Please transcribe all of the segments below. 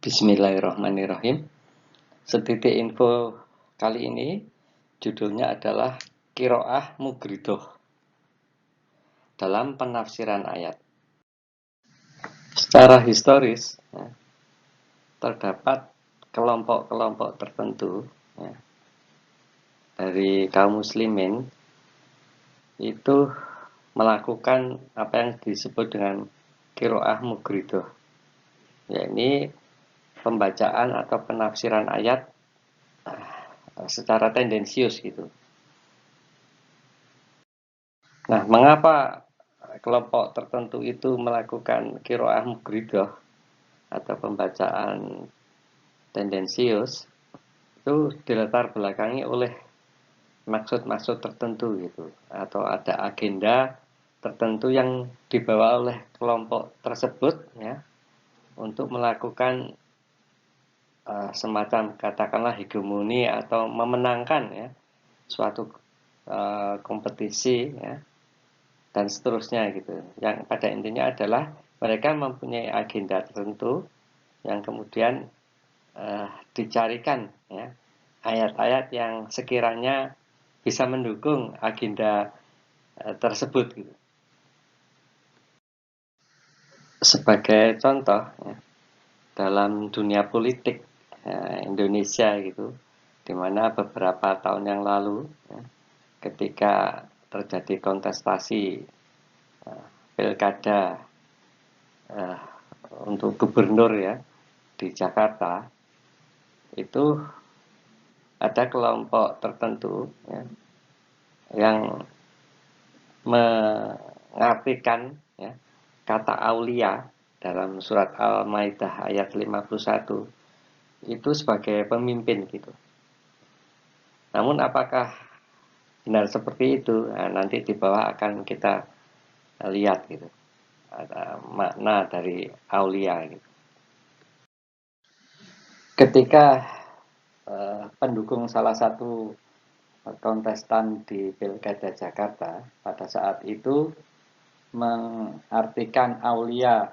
Bismillahirrahmanirrahim. Setitik info kali ini judulnya adalah Qiraah Mughridah dalam penafsiran ayat. Secara historis, terdapat kelompok-kelompok tertentu dari kaum muslimin itu melakukan apa yang disebut dengan Qiraah Mughridah, yakni pembacaan atau penafsiran ayat secara tendensius gitu. Nah, mengapa kelompok tertentu itu melakukan qiraah mughridah atau pembacaan tendensius? Itu dilatar belakangi oleh maksud-maksud tertentu gitu, atau ada agenda tertentu yang dibawa oleh kelompok tersebut ya untuk melakukan semacam katakanlah hegemoni atau memenangkan ya suatu kompetisi ya dan seterusnya gitu. Yang pada intinya adalah mereka mempunyai agenda tertentu yang kemudian dicarikan ya ayat-ayat yang sekiranya bisa mendukung agenda tersebut gitu. Sebagai contoh ya, dalam dunia politik Indonesia gitu, di mana beberapa tahun yang lalu ya, ketika terjadi kontestasi pilkada untuk gubernur ya di Jakarta, itu ada kelompok tertentu ya, yang mengartikan ya, kata aulia dalam surat Al-Maidah ayat 51 itu sebagai pemimpin gitu. Namun apakah benar seperti itu? Nah, nanti di bawah akan kita lihat gitu. Ada makna dari aulia gitu. Ketika pendukung salah satu kontestan di Pilkada Jakarta pada saat itu mengartikan aulia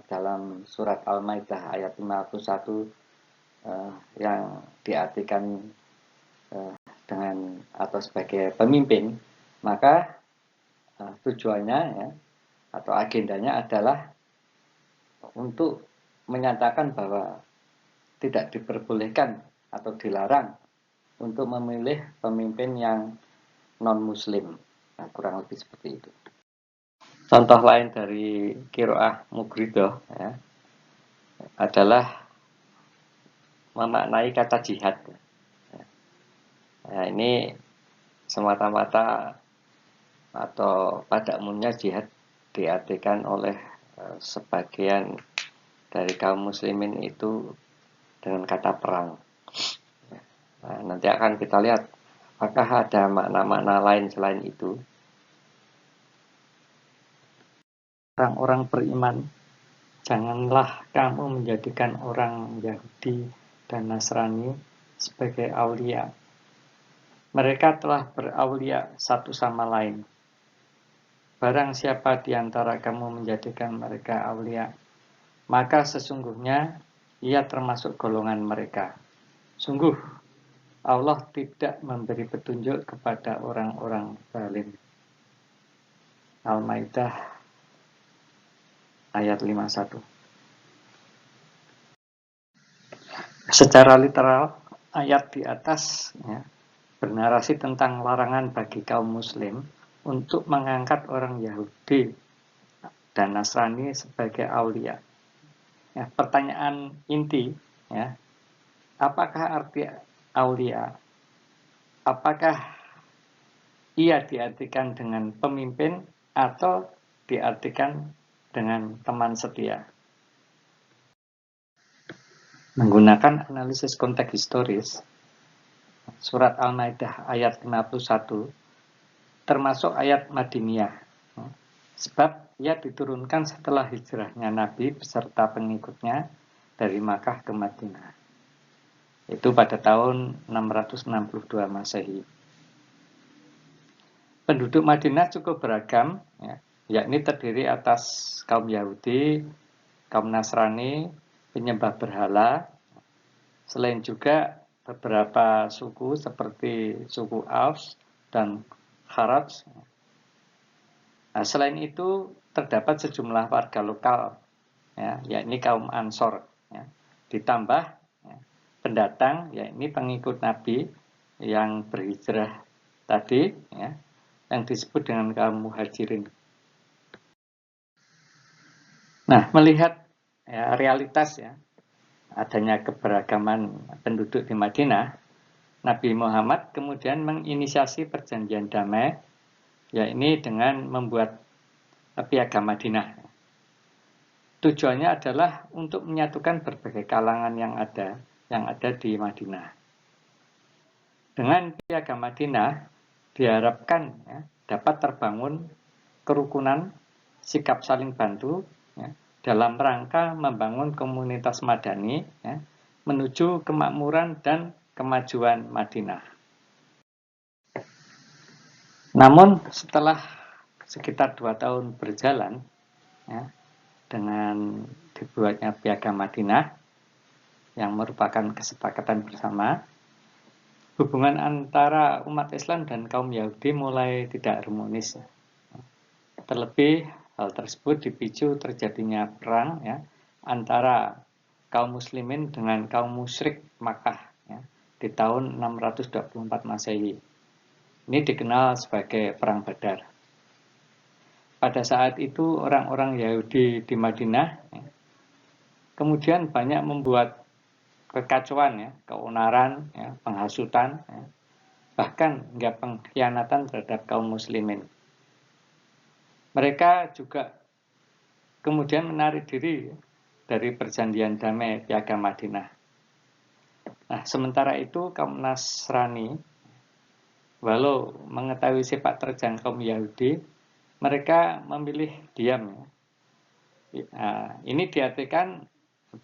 dalam surat Al-Maidah ayat 51 yang diartikan dengan atau sebagai pemimpin, maka tujuannya ya, atau agendanya adalah untuk menyatakan bahwa tidak diperbolehkan atau dilarang untuk memilih pemimpin yang non-muslim. Nah, kurang lebih seperti itu. Contoh lain dari qiraah mughridah ya, adalah memaknai kata jihad. Nah, ini semata-mata atau pada umumnya jihad diartikan oleh sebagian dari kaum muslimin itu dengan kata perang. Nah, nanti akan kita lihat apakah ada makna-makna lain selain itu. Orang-orang beriman, janganlah kamu menjadikan orang Yahudi dan Nasrani sebagai aulia. Mereka telah beraulia satu sama lain. Barang siapa di antara kamu menjadikan mereka aulia, maka sesungguhnya ia termasuk golongan mereka. Sungguh, Allah tidak memberi petunjuk kepada orang-orang zalim. Al-Maidah ayat 51. Secara literal, ayat di atas ya, bernarasi tentang larangan bagi kaum muslim untuk mengangkat orang Yahudi dan Nasrani sebagai aulia. Ya, pertanyaan inti ya, apakah arti aulia? Apakah ia diartikan dengan pemimpin atau diartikan dengan teman setia? Menggunakan analisis konteks historis, surat Al-Maidah ayat 51 termasuk ayat Madiniyah, sebab ia diturunkan setelah hijrahnya Nabi beserta pengikutnya dari Makkah ke Madinah. Itu pada tahun 662 Masehi. Penduduk Madinah cukup beragam, ya, yakni terdiri atas kaum Yahudi, kaum Nasrani, penyembah berhala. Selain juga beberapa suku seperti suku Aus dan Kharaj. Nah, selain itu terdapat sejumlah warga lokal, ya, yakni kaum Ansor, ya. Ditambah ya, pendatang, yakni pengikut Nabi yang berhijrah tadi, ya, yang disebut dengan kaum Muhajirin. Nah, melihat ya, realitas ya adanya keberagaman penduduk di Madinah, Nabi Muhammad kemudian menginisiasi perjanjian damai, yakni dengan membuat piagam Madinah. Tujuannya adalah untuk menyatukan berbagai kalangan yang ada di Madinah. Dengan piagam Madinah diharapkan ya, dapat terbangun kerukunan, sikap saling bantu ya, dalam rangka membangun komunitas madani ya, menuju kemakmuran dan kemajuan Madinah. Namun setelah sekitar 2 tahun berjalan ya, dengan dibuatnya piagam Madinah yang merupakan kesepakatan bersama, hubungan antara umat Islam dan kaum Yahudi mulai tidak harmonis. Terlebih hal tersebut dipicu terjadinya perang ya, antara kaum muslimin dengan kaum musyrik Makkah ya, di tahun 624 Masehi. Ini dikenal sebagai Perang Badar. Pada saat itu orang-orang Yahudi di Madinah ya, kemudian banyak membuat kekacauan ya, keonaran, ya, penghasutan, ya, bahkan hingga pengkhianatan terhadap kaum muslimin. Mereka juga kemudian menarik diri dari perjanjian damai piagam Madinah. Nah, sementara itu kaum Nasrani, walau mengetahui sepak terjang kaum Yahudi, mereka memilih diam. Nah, ini diartikan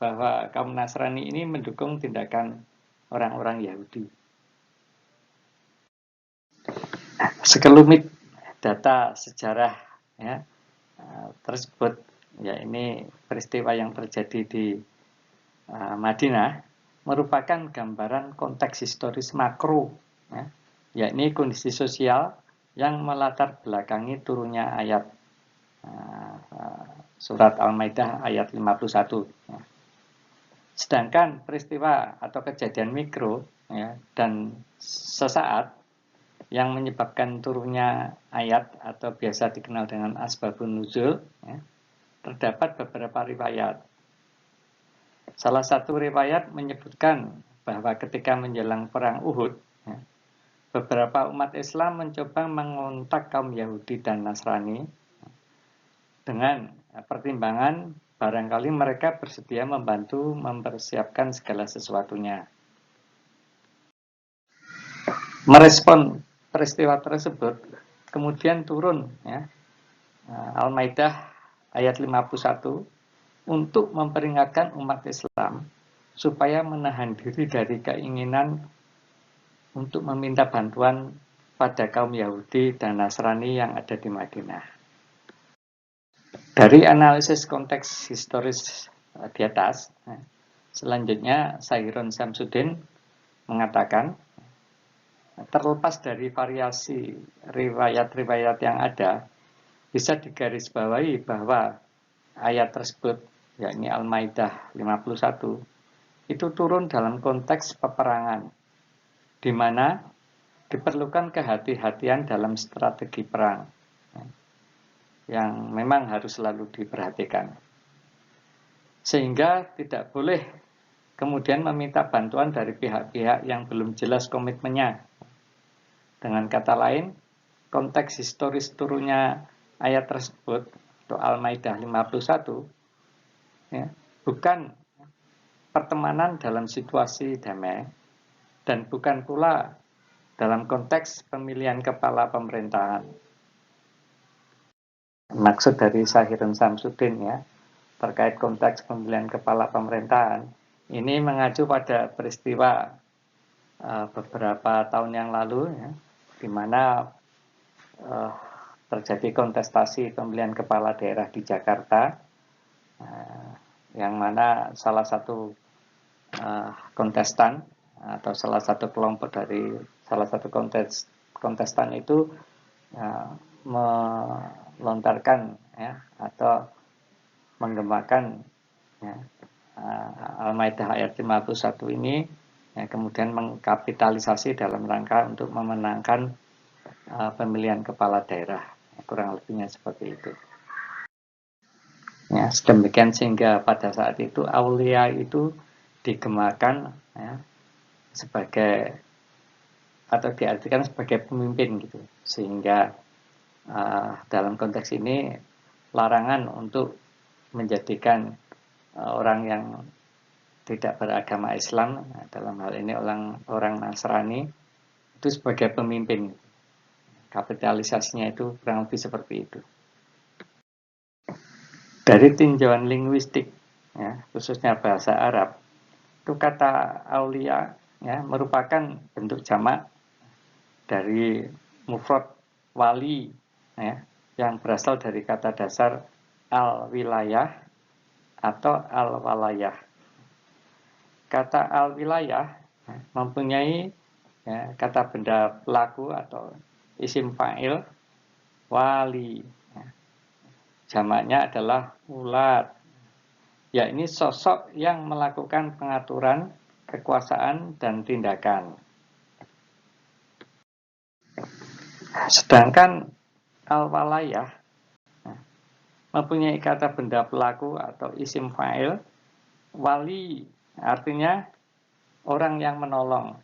bahwa kaum Nasrani ini mendukung tindakan orang-orang Yahudi. Sekelumit data sejarah ya, tersebut, ya ini peristiwa yang terjadi di Madinah, merupakan gambaran konteks historis makro, ya, yakni kondisi sosial yang melatar belakangi turunnya ayat surat Al-Maidah ayat 51. Ya. Sedangkan peristiwa atau kejadian mikro ya, dan sesaat yang menyebabkan turunnya ayat atau biasa dikenal dengan asbabun nuzul ya, terdapat beberapa riwayat. Salah satu riwayat menyebutkan bahwa ketika menjelang perang Uhud ya, beberapa umat Islam mencoba mengontak kaum Yahudi dan Nasrani dengan pertimbangan barangkali mereka bersedia membantu mempersiapkan segala sesuatunya. Merespon peristiwa tersebut, kemudian turun ya, Al-Maidah ayat 51 untuk memperingatkan umat Islam supaya menahan diri dari keinginan untuk meminta bantuan pada kaum Yahudi dan Nasrani yang ada di Madinah. Dari analisis konteks historis di atas, selanjutnya Sahirun Samsudin mengatakan, terlepas dari variasi riwayat-riwayat yang ada, bisa digarisbawahi bahwa ayat tersebut, yakni Al-Maidah 51, itu turun dalam konteks peperangan, di mana diperlukan kehati-hatian dalam strategi perang, yang memang harus selalu diperhatikan. Sehingga tidak boleh kemudian meminta bantuan dari pihak-pihak yang belum jelas komitmennya. Dengan kata lain, konteks historis turunnya ayat tersebut, atau Al-Maidah 51, ya, bukan pertemanan dalam situasi damai, dan bukan pula dalam konteks pemilihan kepala pemerintahan. Maksud dari Sahirun Samsudin ya, terkait konteks pemilihan kepala pemerintahan, ini mengacu pada peristiwa beberapa tahun yang lalu ya, di mana terjadi kontestasi pemilihan kepala daerah di Jakarta. yang mana salah satu kontestan atau salah satu kelompok dari salah satu kontestan itu melontarkan ya atau menggemakan ya, Al-Maidah ayat 51 ini ya, kemudian mengkapitalisasi dalam rangka untuk memenangkan pemilihan kepala daerah, kurang lebihnya seperti itu. Ya, sedemikian sehingga pada saat itu Aulia itu digemakan ya, sebagai atau diartikan sebagai pemimpin gitu, sehingga dalam konteks ini larangan untuk menjadikan orang yang tidak beragama Islam, dalam hal ini orang Nasrani itu sebagai pemimpin. Kapitalisasinya itu kurang lebih seperti itu. Dari tinjauan linguistik, ya, khususnya bahasa Arab, itu kata aulia ya, merupakan bentuk jamak dari mufrad wali ya, yang berasal dari kata dasar al-wilayah atau al-walayah. Kata al-wilayah ya, mempunyai ya, kata benda pelaku atau isim fa'il wali. Ya. Jamaknya adalah ulat. Ya, ini sosok yang melakukan pengaturan, kekuasaan, dan tindakan. Sedangkan al-walayah mempunyai kata benda pelaku atau isim fa'il wali, artinya orang yang menolong.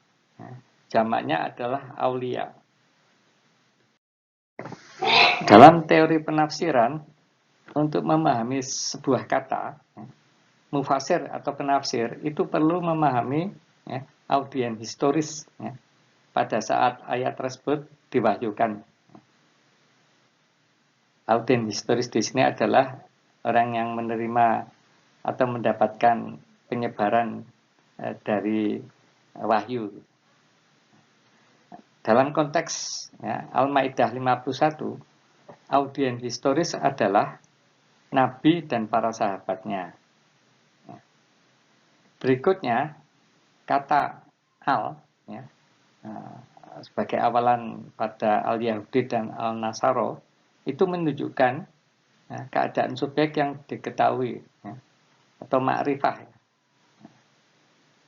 Jamaknya adalah aulia. Dalam teori penafsiran, untuk memahami sebuah kata, mufasir atau penafsir itu perlu memahami ya, audien historis ya, pada saat ayat tersebut diwahyukan. Audien historis di sini adalah orang yang menerima atau mendapatkan penyebaran dari wahyu. Dalam konteks ya, Al-Maidah 51, audien historis adalah Nabi dan para sahabatnya. Berikutnya, kata al ya, sebagai awalan pada al-Yahudi dan al-Nasaro itu menunjukkan ya, keadaan subjek yang diketahui ya, atau ma'rifah. Ya.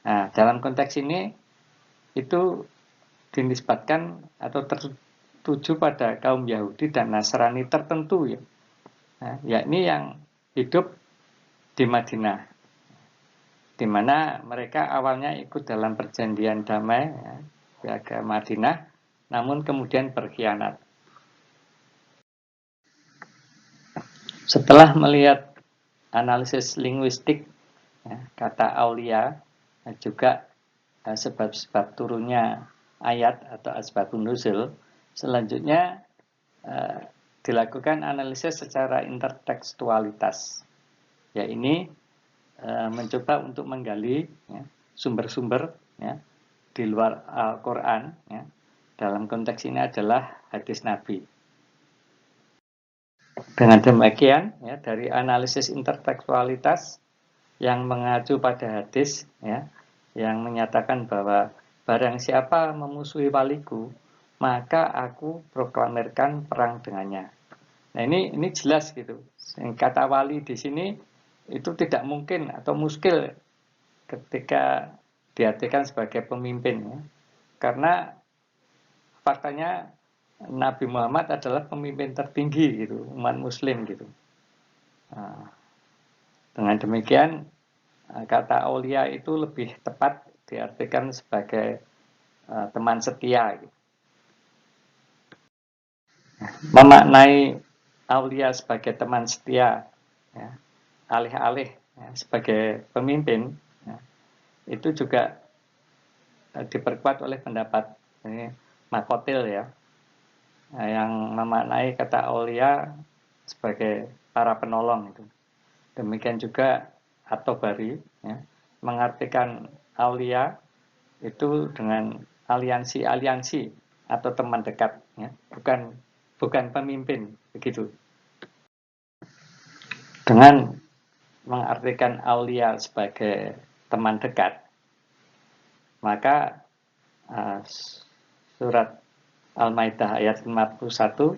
Nah, dalam konteks ini itu dinisbatkan atau tertuju pada kaum Yahudi dan Nasrani tertentu ya. Nah, yakni yang hidup di Madinah, di mana mereka awalnya ikut dalam perjanjian damai ya, ke Madinah, namun kemudian berkhianat. Setelah melihat analisis linguistik ya, kata aulia juga sebab-sebab turunnya ayat atau asbabun nuzul, selanjutnya dilakukan analisis secara intertekstualitas. Ya, ini mencoba untuk menggali ya, sumber-sumber ya, di luar Al-Quran ya. Dalam konteks ini adalah hadis Nabi. Dengan demikian ya, dari analisis intertekstualitas yang mengacu pada hadis ya, yang menyatakan bahwa barang siapa memusuhi waliku, maka aku proklamirkan perang dengannya. Nah, ini jelas gitu. Kata wali di sini itu tidak mungkin atau muskil ketika diartikan sebagai pemimpin ya. Karena faktanya Nabi Muhammad adalah pemimpin tertinggi gitu, umat muslim gitu. Nah, dengan demikian kata aulia itu lebih tepat diartikan sebagai teman setia gitu. Memaknai aulia sebagai teman setia ya, alih-alih ya, sebagai pemimpin ya, itu juga diperkuat oleh pendapat ini, Makotil ya, yang memaknai kata aulia sebagai para penolong itu. Demikian juga At-Tabari ya, mengartikan aulia itu dengan aliansi-aliansi atau teman dekat ya, bukan pemimpin begitu. Dengan mengartikan aulia sebagai teman dekat, maka surat Al-Maidah ayat 51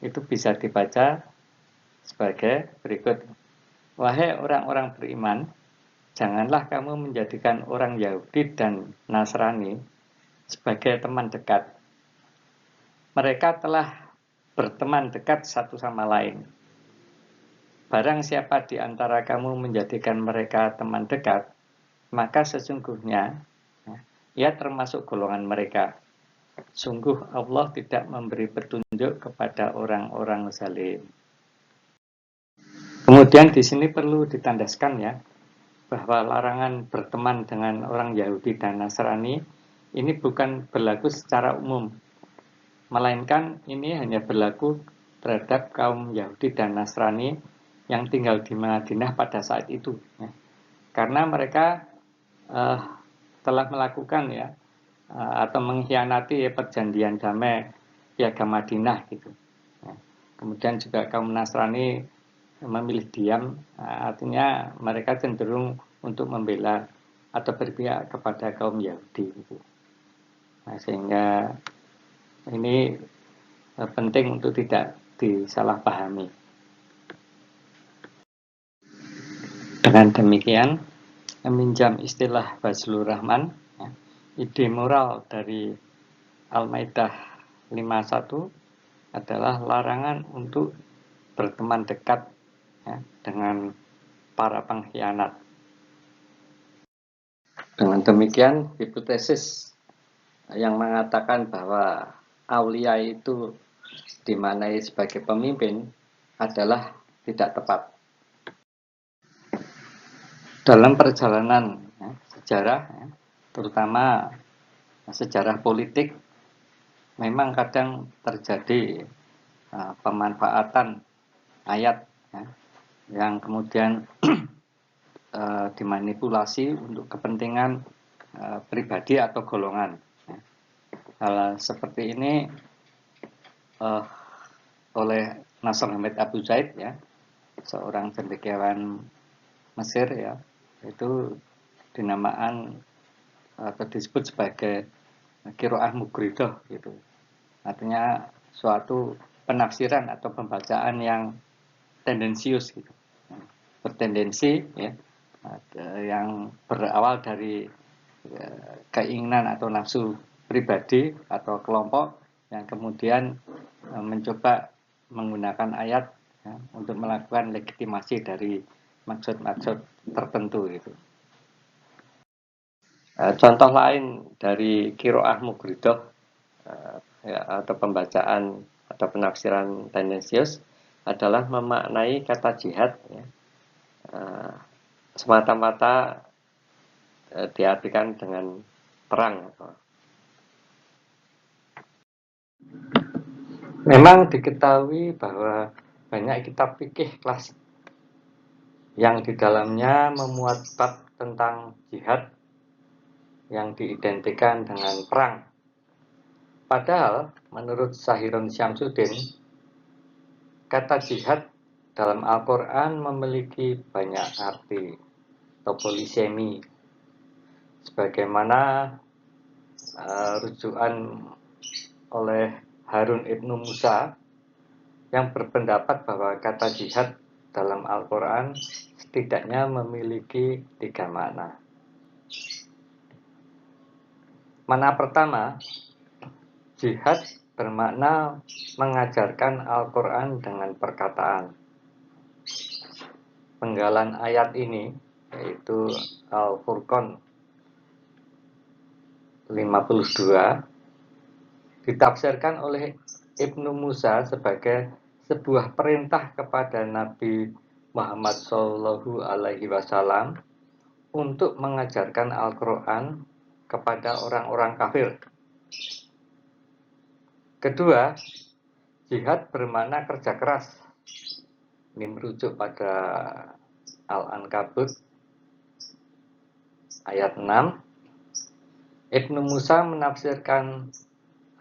itu bisa dibaca sebagai berikut. Wahai orang-orang beriman, janganlah kamu menjadikan orang Yahudi dan Nasrani sebagai teman dekat. Mereka telah berteman dekat satu sama lain. Barang siapa di antara kamu menjadikan mereka teman dekat, maka sesungguhnya ia termasuk golongan mereka. Sungguh Allah tidak memberi petunjuk kepada orang-orang zalim. Kemudian di sini perlu ditandaskan ya, bahwa larangan berteman dengan orang Yahudi dan Nasrani ini bukan berlaku secara umum, melainkan ini hanya berlaku terhadap kaum Yahudi dan Nasrani yang tinggal di Madinah pada saat itu, ya. Karena mereka telah melakukan ya atau mengkhianati perjanjian damai Piagam Madinah gitu. Ya. Kemudian juga kaum Nasrani memilih diam, artinya mereka cenderung untuk membela atau berpihak kepada kaum Yahudi gitu. Nah, sehingga ini penting untuk tidak disalahpahami. Dengan demikian, meminjam istilah Fazlur Rahman, ya, ide moral dari Al-Maidah 51 adalah larangan untuk berteman dekat ya, dengan para pengkhianat. Dengan demikian, hipotesis yang mengatakan bahwa aulia itu dimaknai sebagai pemimpin adalah tidak tepat. Dalam perjalanan ya, sejarah, ya, terutama sejarah politik, memang kadang terjadi pemanfaatan ayat ya, yang kemudian dimanipulasi untuk kepentingan pribadi atau golongan. Ya. Hal seperti ini oleh Nasr Hamid Abu Zaid ya, seorang cendekiawan Mesir ya, itu dinamakan atau disebut sebagai qiraah mugridah gitu. Artinya suatu penafsiran atau pembacaan yang tendensius gitu. Bertendensi ya, yang berawal dari keinginan atau nafsu pribadi atau kelompok yang kemudian mencoba menggunakan ayat ya, untuk melakukan legitimasi dari maksud-maksud tertentu itu. Contoh lain dari qiraah mugridah ya, atau pembacaan atau penafsiran tendensius adalah memaknai kata jihad ya, semata-mata diartikan dengan perang. Memang diketahui bahwa banyak kitab fikih klasik yang di dalamnya memuat bab tentang jihad yang diidentikan dengan perang. Padahal menurut Sahirun Syamsuddin, kata jihad dalam Al-Quran memiliki banyak arti atau polisemi, sebagaimana rujukan oleh Harun ibnu Musa yang berpendapat bahwa kata jihad dalam Al-Quran setidaknya memiliki 3 makna. Makna pertama, jihad bermakna mengajarkan Al-Quran dengan perkataan. Penggalan ayat ini yaitu Al-Furqan 52 ditafsirkan oleh Ibnu Musa sebagai sebuah perintah kepada Nabi Muhammad SAW untuk mengajarkan Al-Quran kepada orang-orang kafir. Kedua, jihad bermakna kerja keras. Ini merujuk pada Al-Ankabut ayat 6. Ibnu Musa menafsirkan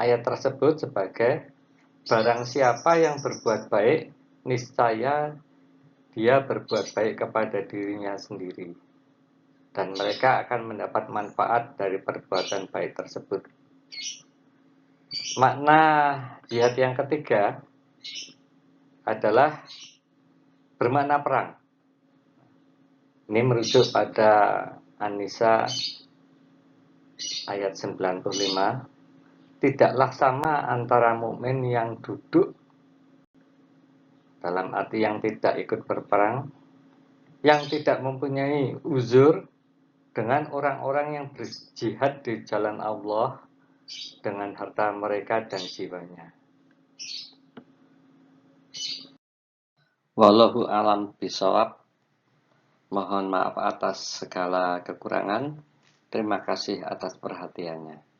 ayat tersebut sebagai barang siapa yang berbuat baik, niscaya dia berbuat baik kepada dirinya sendiri, dan mereka akan mendapat manfaat dari perbuatan baik tersebut. Makna jihad yang ketiga adalah bermakna perang. Ini merujuk pada An-Nisa ayat 95. Tidaklah sama antara mukmin yang duduk, dalam arti yang tidak ikut berperang, yang tidak mempunyai uzur, dengan orang-orang yang berjihad di jalan Allah dengan harta mereka dan jiwanya. Wallahu alam bisawab. Mohon maaf atas segala kekurangan. Terima kasih atas perhatiannya.